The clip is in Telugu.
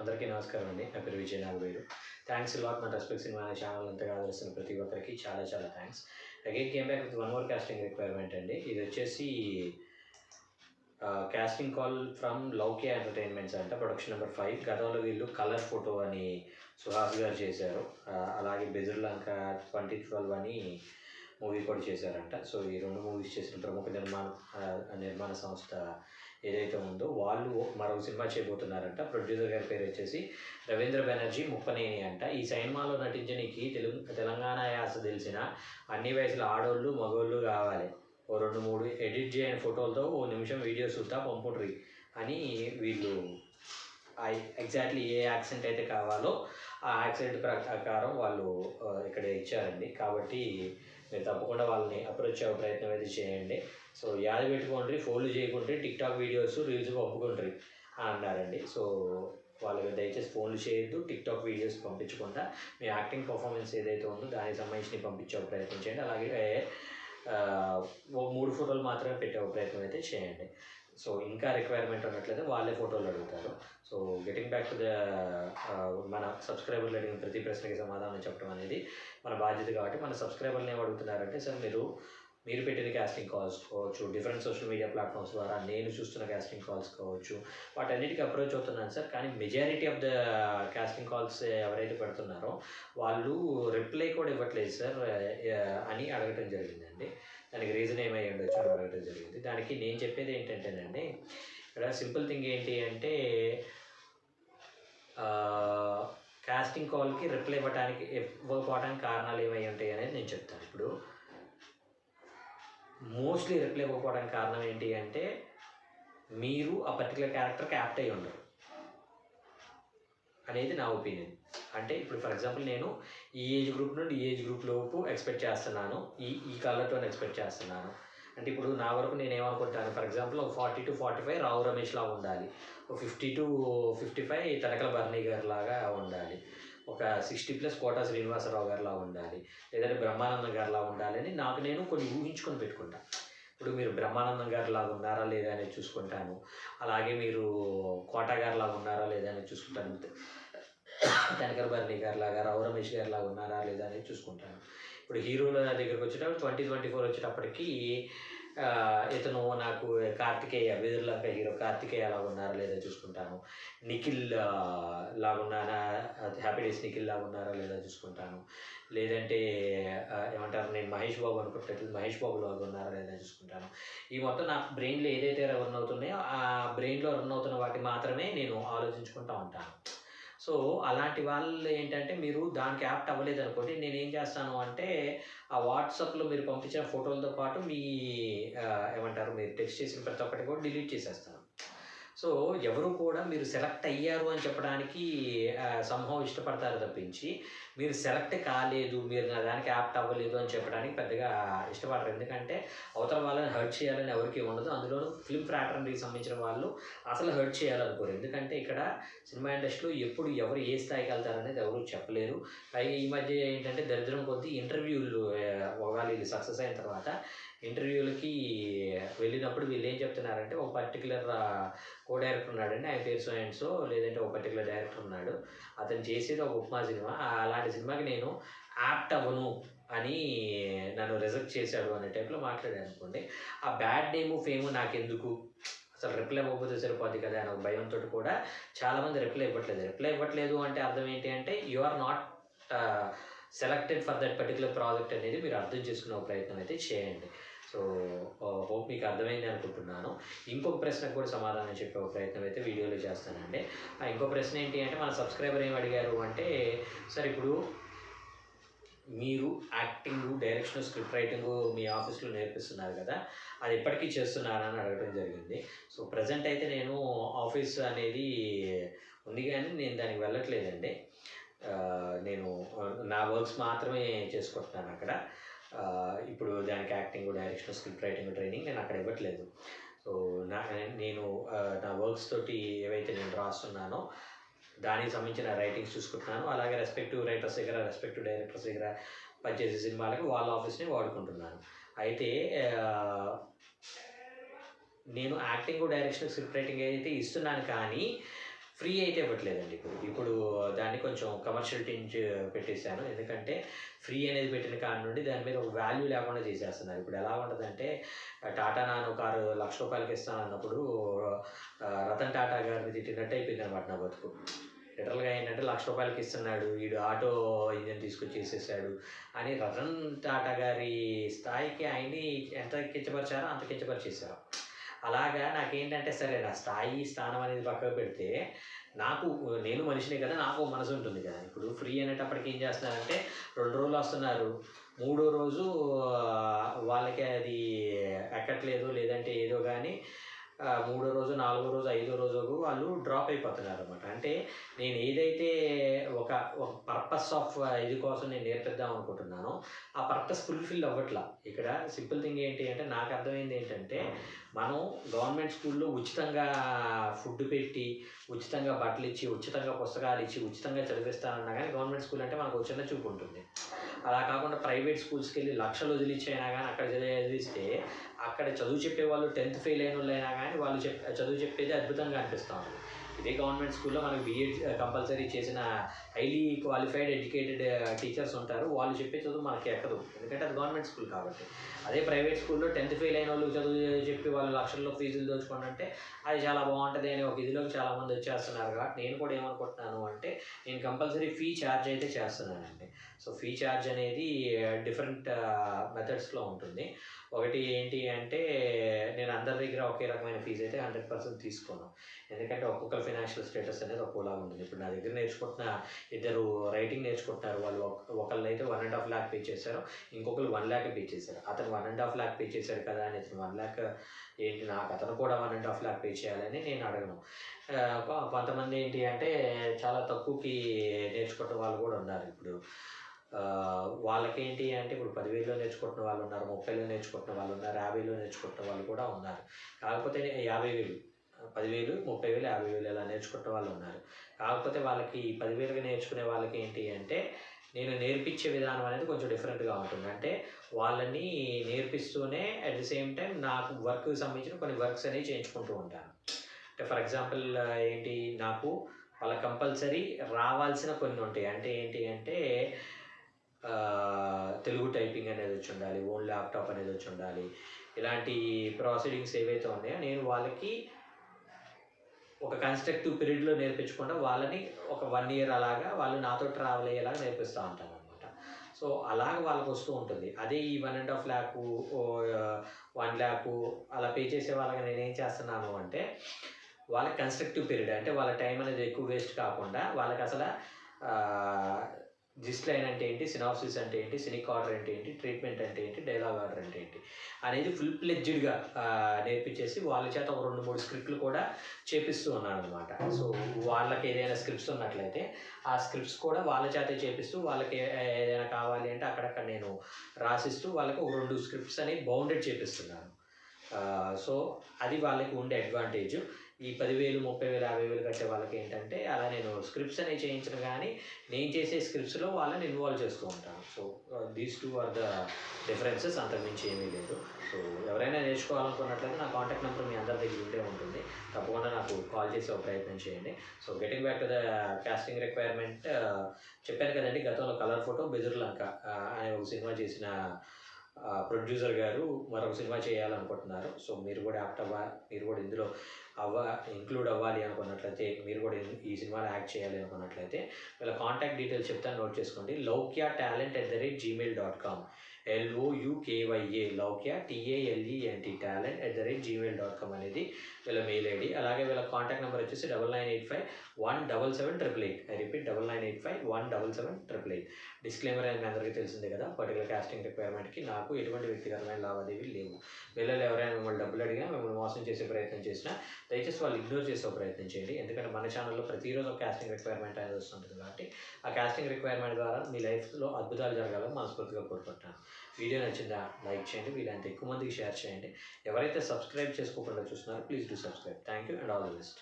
అందరికీ నమస్కారం అండి. నా పేరు విజయ్ నాగవేలు. థ్యాంక్స్ లాట్ నా రెస్పెక్ట్ సినిమా అనే ఛానల్ అంతగా ఆదరిస్తున్న ప్రతి ఒక్కరికి చాలా చాలా thanks. Again came back with one more casting requirement అండి. ఇది వచ్చేసి కాస్టింగ్ కాల్ ఫ్రమ్ లౌకే ఎంటర్టైన్మెంట్స్ అంట. Production number 5. గతంలో వీళ్ళు కలర్ ఫోటో అని సుహాస్ గారు చేశారు. అలాగే బెజుర్లంక 2012 అని మూవీ కూడా చేశారంట. సో ఈ రెండు మూవీస్ చేసిన ప్రముఖ నిర్మాణ సంస్థ ఏదైతే ఉందో వాళ్ళు మరొక సినిమా చేయబోతున్నారంట. ప్రొడ్యూసర్ గారి పేరు వచ్చేసి రవీంద్ర బెనర్జీ ముప్పనేని అంట. ఈ సినిమాలో నటించడానికి తెలంగాణ యాస తెలిసిన అన్ని వయసుల ఆడోళ్ళు మగోళ్ళు కావాలి. ఓ 2-3 ఎడిట్ చేయని ఫోటోలతో ఓ నిమిషం వీడియో చూద్దా పంపుడ్రి అని వీళ్ళు ఎగ్జాక్ట్లీ ఏ యాక్సెంట్ అయితే కావాలో ఆ యాక్సెంట్ ప్రకారం వాళ్ళు ఇక్కడ ఇచ్చారండి. కాబట్టి మీరు తప్పకుండా వాళ్ళని అప్రోచ్ అయ్యే ప్రయత్నం అయితే చేయండి. సో యాది పెట్టుకోండి, ఫోన్లు చేయకుండ్రి, టిక్టాక్ వీడియోస్ రీల్స్ పంపుకుండ్రి అని అన్నారండి. సో వాళ్ళకి దయచేసి ఫోన్లు చేయొద్దు, టిక్టాక్ వీడియోస్ పంపించకుండా మీ యాక్టింగ్ పర్ఫార్మెన్స్ ఏదైతే ఉందో దానికి సంబంధించి పంపించే ప్రయత్నం చేయండి. అలాగే ఓ 3 ఫోటోలు మాత్రమే పెట్టే ప్రయత్నం అయితే చేయండి. సో ఇంకా రిక్వైర్మెంట్ ఉన్నట్లయితే వాళ్ళే ఫోటోలు అడుగుతారు. So getting back to the మన సబ్స్క్రైబర్లు అడిగిన ప్రతి ప్రశ్నకి సమాధానం చెప్పడం అనేది మన బాధ్యత. కాబట్టి మన సబ్స్క్రైబర్లు ఏం అడుగుతున్నారంటే, సార్ మీరు పెట్టిన కాస్టింగ్ కాల్స్ కావచ్చు, డిఫరెంట్ సోషల్ మీడియా ప్లాట్ఫామ్స్ ద్వారా నేను చూస్తున్న కాస్టింగ్ కాల్స్ కావచ్చు, వాటన్నిటికీ అప్రోచ్ అవుతున్నాను సార్. కానీ majority of the casting calls ఎవరైతే పెడుతున్నారో వాళ్ళు రిప్లై కూడా ఇవ్వట్లేదు సార్ అని అడగటం జరిగిందండి. దానికి రీజన్ ఏమై ఉండొచ్చు అని అడగటం జరిగింది. దానికి నేను చెప్పేది ఏంటంటేనండి, ఇక్కడ సింపుల్ థింగ్ ఏంటి అంటే కాస్టింగ్ కాల్కి రిప్లై ఇవ్వకపోవడానికి కారణాలు ఏమై ఉంటాయి అనేది నేను చెప్తాను. ఇప్పుడు మోస్ట్లీ రిప్లై ఇవ్వకపోవడానికి కారణం ఏంటి అంటే మీరు ఆ పర్టికులర్ క్యారెక్టర్కి యాప్ట్ అయ్యి ఉండరు అనేది నా ఒపీనియన్. అంటే ఇప్పుడు ఫర్ ఎగ్జాంపుల్ నేను ఈ ఏజ్ గ్రూప్ నుండి ఈ ఏజ్ గ్రూప్ లోపు ఎక్స్పెక్ట్ చేస్తున్నాను, ఈ కలర్తో ఎక్స్పెక్ట్ చేస్తున్నాను అంటే ఇప్పుడు నా వరకు నేను ఏమనుకుంటాను, for example 40 to 45 Rao Ramesh లాగా ఉండాలి, 50 to 55 తనకల భరణి గారి లాగా ఉండాలి, ఒక 60+ కోటా శ్రీనివాసరావు గారిలా ఉండాలి, లేదంటే బ్రహ్మానందం గారిలా ఉండాలి అని నేను కొన్ని ఊహించుకొని పెట్టుకుంటాను. ఇప్పుడు మీరు బ్రహ్మానందం గారిలాగా ఉన్నారా లేదా అనేది చూసుకుంటాను. అలాగే మీరు కోటా గారిలాగా ఉన్నారా లేదా అనేది చూసుకుంటాను. తనకల భరణి గారిలాగా రావు రమేష్ గారిలాగా ఉన్నారా లేదా అనేది చూసుకుంటాను. ఇప్పుడు హీరోల దగ్గరికి వచ్చేటప్పుడు 2024 వచ్చేటప్పటికి ఇతను నాకు కార్తికేయ బెదుర్లంక హీరో కార్తికేయ లాగా ఉన్నారా లేదా చూసుకుంటాను. నిఖిల్ లాగున్నానా, హ్యాపీ డేస్ నిఖిల్ లాగా ఉన్నారా లేదా చూసుకుంటాను. లేదంటే ఏమంటారు, నేను మహేష్ బాబు అనుకుంటే మహేష్ బాబు లాగా ఉన్నారా లేదా చూసుకుంటాను. ఈ మొత్తం నా బ్రెయిన్లో ఏదైతే రన్ అవుతున్నాయో ఆ బ్రెయిన్లో రన్ అవుతున్న వాటి మాత్రమే నేను ఆలోచించుకుంటూ ఉంటాను. సో అలాంటి వాళ్ళు ఏంటంటే మీరు దానికి యాప్ట్ అవ్వలేదు అనుకోండి, నేనేం చేస్తాను అంటే ఆ వాట్సాప్లో మీరు పంపించిన ఫోటోలతో పాటు మీ మీరు టెక్స్ట్ చేసిన ప్రతి ఒక్కటి కూడా డిలీట్ చేసేస్తాను. సో ఎవరు కూడా మీరు సెలెక్ట్ అయ్యారు అని చెప్పడానికి సంభవం ఇష్టపడతారు తప్పించి మీరు సెలెక్ట్ కాలేదు, మీరు నా దానికి యాప్ట్ అవ్వలేదు అని చెప్పడానికి పెద్దగా ఇష్టపడరు. ఎందుకంటే అవతల వాళ్ళని హర్ట్ చేయాలని ఎవరికి ఉండదు. అందులోనూ ఫిల్మ్ ఫ్రాటర్నీకి సంబంధించిన వాళ్ళు అసలు హర్ట్ చేయాలనుకోరు. ఎందుకంటే ఇక్కడ సినిమా ఇండస్ట్రీలో ఎప్పుడు ఎవరు ఏ స్థాయికి వెళ్తారనేది ఎవరు చెప్పలేరు. పైగా ఈ మధ్య ఏంటంటే దరిద్రం కొద్దీ ఇంటర్వ్యూలు ఒకవేళ వీళ్ళు సక్సెస్ అయిన తర్వాత ఇంటర్వ్యూలకి వెళ్ళినప్పుడు వీళ్ళు ఏం చెప్తున్నారంటే ఒక పర్టికులర్ కో డైరెక్టర్ ఉన్నాడండి, ఆయన పేరు సో లేదంటే ఒక పర్టికులర్ డైరెక్టర్ ఉన్నాడు, అతను చేసేది ఒక ఉప్మా సినిమా, అలాంటి సినిమాకి నేను యాప్ట్ అవ్వను అని నన్ను రిజెక్ట్ చేశాడు అనే టైప్లో మాట్లాడాను అనుకోండి. ఆ బ్యాడ్ నేము ఫేము నాకెందుకు, అసలు రిప్లై ఇవ్వకపోతే సరిపోద్ది కదా అని ఒక భయంతో కూడా చాలామంది రిప్లై ఇవ్వట్లేదు అంటే అర్థం ఏంటి అంటే you are not selected for that particular project అనేది మీరు అర్థం చేసుకునే ప్రయత్నం అయితే చేయండి. సో హోప్ మీకు అర్థమైంది అనుకుంటున్నాను. ఇంకొక ప్రశ్నకు కూడా సమాధానం చెప్పే ప్రయత్నం అయితే వీడియోలో చేస్తానండి. ఇంకో ప్రశ్న ఏంటి అంటే మన సబ్స్క్రైబర్ ఏం అడిగారు అంటే, సార్ ఇప్పుడు మీరు యాక్టింగ్, డైరెక్షన్, స్క్రిప్ట్ రైటింగ్ మీ ఆఫీస్లో నేర్పిస్తున్నారు కదా, అది ఎప్పటికీ చేస్తున్నారా అని అడగడం జరిగింది. సో ప్రజెంట్ అయితే నేను ఆఫీస్ అనేది ఉంది కానీ నేను దానికి వెళ్ళట్లేదండి. నేను నా వర్క్స్ మాత్రమే చేసుకుంటున్నాను అక్కడ. ఇప్పుడు దానికి acting, direction, script writing training నేను అక్కడ ఇవ్వట్లేదు. సో నేను నా వర్క్స్ తోటి ఏవైతే నేను రాస్తున్నానో దానికి సంబంధించిన రైటింగ్స్ చూసుకుంటున్నాను. అలాగే రెస్పెక్టివ్ రైటర్స్ దగ్గర, రెస్పెక్టివ్ డైరెక్టర్స్ దగ్గర పనిచేసే సినిమాలకి వాళ్ళ ఆఫీస్ని వాడుకుంటున్నాను. అయితే నేను యాక్టింగ్, డైరెక్షన్, స్క్రిప్ట్ రైటింగ్ అయితే ఇస్తున్నాను కానీ ఫ్రీ అయితే ఇవ్వట్లేదండి ఇప్పుడు దాన్ని కొంచెం కమర్షియల్ టింజ్ పెట్టేశాను. ఎందుకంటే ఫ్రీ అనేది పెట్టిన కాడ నుండి దాని మీద ఒక వాల్యూ లేకుండా చేసేస్తున్నారు. ఇప్పుడు ఎలా ఉంటుందంటే టాటా నానో కారు ₹1,00,000కి ఇస్తానన్నప్పుడు రతన్ టాటా గారిని తిట్టినట్టు అయిపోయిందనమాట నా బతుకు. లిటరల్‌గా ఏంటంటే ₹1,00,000కి ఇస్తున్నాడు, వీడు ఆటో ఇంజిన్ తీసుకొచ్చి చేసేసాడు అని రతన్ టాటా గారి స్థాయికి ఆయన్ని ఎంత కించపరిచారో అంత కించపరిచేశారు. అలాగా నాకేంటంటే సరే నా స్థాయి, స్థానం అనేది పక్కకు పెడితే నేను మనిషినే కదా! నాకు ఓ మనసు ఉంటుంది కదా! ఇప్పుడు ఫ్రీ అనేటప్పటికి ఏం చేస్తున్నారంటే 2 రోజులు వస్తున్నారు. మూడో రోజు వాళ్ళకి అది ఎక్కట్లేదు, లేదంటే ఏదో గాని మూడో రోజు, నాలుగో రోజు, ఐదో రోజు వాళ్ళు డ్రాప్ అయిపోతున్నారనమాట. అంటే నేను ఏదైతే ఒక ఒక పర్పస్ ఆఫ్ ఇది కోసం నేను నేర్పిద్దాం అనుకుంటున్నానో ఆ పర్పస్ ఫుల్‌ఫిల్ అవ్వట్ల. ఇక్కడ సింపుల్ థింగ్ ఏంటి అంటే నాకు అర్థమైంది ఏంటంటే మనం గవర్నమెంట్ స్కూల్‌లో ఉచితంగా ఫుడ్ పెట్టి, ఉచితంగా బట్టలిచ్చి, ఉచితంగా పుస్తకాలిచ్చి, ఉచితంగా చదివిస్తానన్నా గానీ గవర్నమెంట్ స్కూల్ అంటే మనకు చిన్న చూపు ఉంటుంది. అలా కాకుండా ప్రైవేట్ స్కూల్స్‌కెళ్ళి లక్షలు వదిలిచ్చైనా గానీ అక్కడ చదివిస్తే అక్కడ చదువు చెప్పేవాళ్ళు 10th ఫెయిల్ అయినోళ్ళైనా గానీ వాళ్ళు చదువు చెప్పేది అద్భుతంగా అనిపిస్తా ఉంటది. ఇదే గవర్నమెంట్ స్కూల్‌లో మనకు బీఎడ్ కంపల్సరీ చేసిన హైలీ క్వాలిఫైడ్ ఎడ్యుకేటెడ్ టీచర్స్ ఉంటారు. వాళ్ళు చెప్పే చదువు మనకి ఎక్కదు. ఎందుకంటే అది గవర్నమెంట్ స్కూల్ కాబట్టి. అదే ప్రైవేట్ స్కూల్‌లో 10th ఫెయిల్ అయినోళ్ళు చదువు చెప్పి వాళ్ళు లక్షల్లో ఫీజులు దోచుకోండంటే అది చాలా బావుంటది అని ఒక ఇదిలోకి చాలామంది వచ్చేస్తున్నారు కాబట్టి నేను కూడా ఏమనుకుంటున్నాను అంటే నేను కంపల్సరీ ఫీ చార్జ్ అయితే చేస్తున్నానండి. సో ఫీ చార్జ్ అనేది డిఫరెంట్ మెథడ్స్‌లో ఉంటుంది. ఒకటి ఏంటి అంటే నేను అందరి దగ్గర ఒకే రకమైన ఫీజ్ అయితే 100% తీసుకోను. ఎందుకంటే ఒక్కొక్కరి ఫైనాన్షియల్ స్టేటస్ అనేది ఒక్కోలాగా ఉంటుంది. ఇప్పుడు నా దగ్గర నేర్చుకుంటున్న ఇద్దరు రైటింగ్ నేర్చుకుంటున్నారు. వాళ్ళు ఒకళ్ళైతే 1.5 లాక్ పే చేశారు. ఇంకొకళ్ళు 1 లాక్ పే చేశారు. అతను 1.5 లాక్ పే చేశాడు కదా అని ఇతను 1 లాక్ ఏంటి నాకు అతను కూడా 1.5 లాక్ పే చేయాలని నేను అడగను. కొంతమంది ఏంటి అంటే చాలా తక్కువకి నేర్చుకుంటున్న వాళ్ళు కూడా ఉన్నారు. ఇప్పుడు వాళ్ళకేంటి అంటే ఇప్పుడు 10,000లో నేర్చుకుంటున్న వాళ్ళున్నారు, 30లో నేర్చుకుంటున్న వాళ్ళున్నారు, 50లో నేర్చుకుంటున్న వాళ్ళు కూడా ఉన్నారు. కాకపోతే 50,000 10,000, 30,000, 50,000 ఇలా నేర్చుకుంటున్న వాళ్ళున్నారు. కాకపోతే వాళ్ళకి 10,000కి నేర్చుకునే వాళ్ళకి ఏంటి అంటే నేను నేర్పించే విధానం అనేది కొంచెం డిఫరెంట్‌గా ఉంటుంది. అంటే వాళ్ళని నేర్పిస్తూనే అట్ ది సేమ్ టైమ్ నాకు వర్క్‌కి సంబంధించిన కొన్ని వర్క్స్ అనేవి చేయించుకుంటూ ఉంటాను. అంటే ఫర్ ఎగ్జాంపుల్ ఏంటి నాకు వాళ్ళకి కంపల్సరీ రావాల్సిన కొన్ని ఉంటాయి. అంటే ఏంటి అంటే తెలుగు టైపింగ్ అనేది వచ్చుండాలి, ఓన్ ల్యాప్‌టాప్ అనేది వచ్చుండాలి. ఇలాంటి ప్రొసీడింగ్స్ ఏవైతే ఉన్నాయో నేను వాళ్ళకి ఒక కన్‌స్ట్రక్టివ్ పీరియడ్‌లో నేర్పించకుండా వాళ్ళని ఒక 1 ఇయర్ అలాగా వాళ్ళు నాతో ట్రావెల్ అయ్యేలాగా నేర్పిస్తా ఉంటాననమాట. సో, అలాగ వాళ్ళకొస్తూ ఉంటుంది. అదే ఈ 1.5 లాకు 1 లాకు అలా పే చేసే వాళ్ళకి నేనేం చేస్తున్నాను అంటే వాళ్ళకి కన్‌స్ట్రక్టివ్ పీరియడ్ అంటే వాళ్ళ టైం అనేది ఎక్కువ వేస్ట్ కాకుండా వాళ్ళకసల జిస్ట్ లైన్ అంటే ఏంటి, సినాప్సిస్ అంటే ఏంటి, సినిక్ ఆర్డర్ అంటే ఏంటి, ట్రీట్మెంట్ అంటే ఏంటి, డైలాగ్ ఆర్డర్ అంటే ఏంటి అనేది ఫుల్ ఫ్లెడ్జ్డ్‌గా నేర్పించేసి వాళ్ళ చేత ఒక 2, 3 స్క్రిప్ట్‌లు కూడా చేపిస్తూ ఉన్నాననమాట. సో, వాళ్ళకి ఏదైనా స్క్రిప్ట్స్ ఉన్నట్లయితే ఆ స్క్రిప్ట్స్ కూడా వాళ్ళ చేతే చేపిస్తూ వాళ్ళకి ఏదైనా కావాలి అంటే అక్కడక్కడ నేను రాసిస్తూ వాళ్ళకి ఒక 2 స్క్రిప్ట్స్ అనేవి బౌండెడ్ చేపిస్తున్నాను. సో, అది వాళ్ళకి ఉండే అడ్వాంటేజు. ఈ 10,000, 30,000, 50,000 కట్టే వాళ్ళకేంటంటే అలా నేను స్క్రిప్ట్స్ అనేవి చేయించను గానీ, నేను చేసే స్క్రిప్ట్స్‌లో వాళ్ళని ఇన్వాల్వ్ చేస్తూ ఉంటాను. So, these 2 are the differences, అంతకుమించి ఏమీ లేదు. సో, ఎవరైనా నేర్చుకోవాలనుకున్నట్లయితే నా కాంటాక్ట్ నెంబర్ మీ అందరి దగ్గర ఉండే ఉంటుంది. తప్పకుండా నాకు కాల్ చేసి ఒక ప్రయత్నం చేయండి. So, getting back to the casting requirement చెప్పాను కదండీ గతంలో 'కలర్ ఫోటో', 'బెదుర్లంక' అనే ఒక సినిమా చేసిన ప్రొడ్యూసర్ గారు మరొక సినిమా చేయాలనుకుంటున్నారు. సో, మీరు కూడా మీరు కూడా ఇందులో ఇంక్లూడ్ అవ్వాలి అనుకున్నట్లయితే, మీరు కూడా ఈ సినిమాలో యాక్ట్ చేయాలి అనుకున్నట్లయితే వీళ్ళ కాంటాక్ట్ డీటెయిల్స్ చెప్తాను, నోట్ చేసుకోండి. loukyatalent@gmail.com LOUKYA Loukya TALENT talent@gmail.com అనేది వీళ్ళ మెయిల్ ఐడి. అలాగే వీళ్ళ కాంటాక్ట్ నెంబర్ వచ్చేసి 9985177888. I repeat 9985177888. డిస్క్లైమర్ అనేది మీ అందరికీ తెలిసిందే కదా. పర్టికులర్ కాస్టింగ్ రిక్వైర్మెంట్‌కి నాకు ఎటువంటి వ్యక్తిగతమైన లావాదేవీలు లేవు. వీళ్ళలో ఎవరైనా మిమ్మల్ని డబ్బులు అడిగినా, మిమ్మల్ని మోసం చేసే ప్రయత్నం చేసినా దయచేసి వాళ్ళు ఇగ్నోర్ చేసే ప్రయత్నం చేయండి. ఎందుకంటే మన ఛానల్‌లో ప్రతిరోజు ఒక కాస్టింగ్ రిక్వైర్మెంట్ అనేది వస్తుంటుంది కాబట్టి ఆ కాస్టింగ్ రిక్వైర్మెంట్ ద్వారా మీ లైఫ్‌లో అద్భుతాలు జరగాలని మనస్ఫూర్తిగా కోరుకుంటున్నాను. వీడియో నచ్చిందా లైక్ చేయండి, వీలైనంత ఎక్కువ మందికి షేర్ చేయండి. ఎవరైతే సబ్స్క్రైబ్ చేసుకోకుండా చూస్తున్నారో please do subscribe. Thank you and all the best.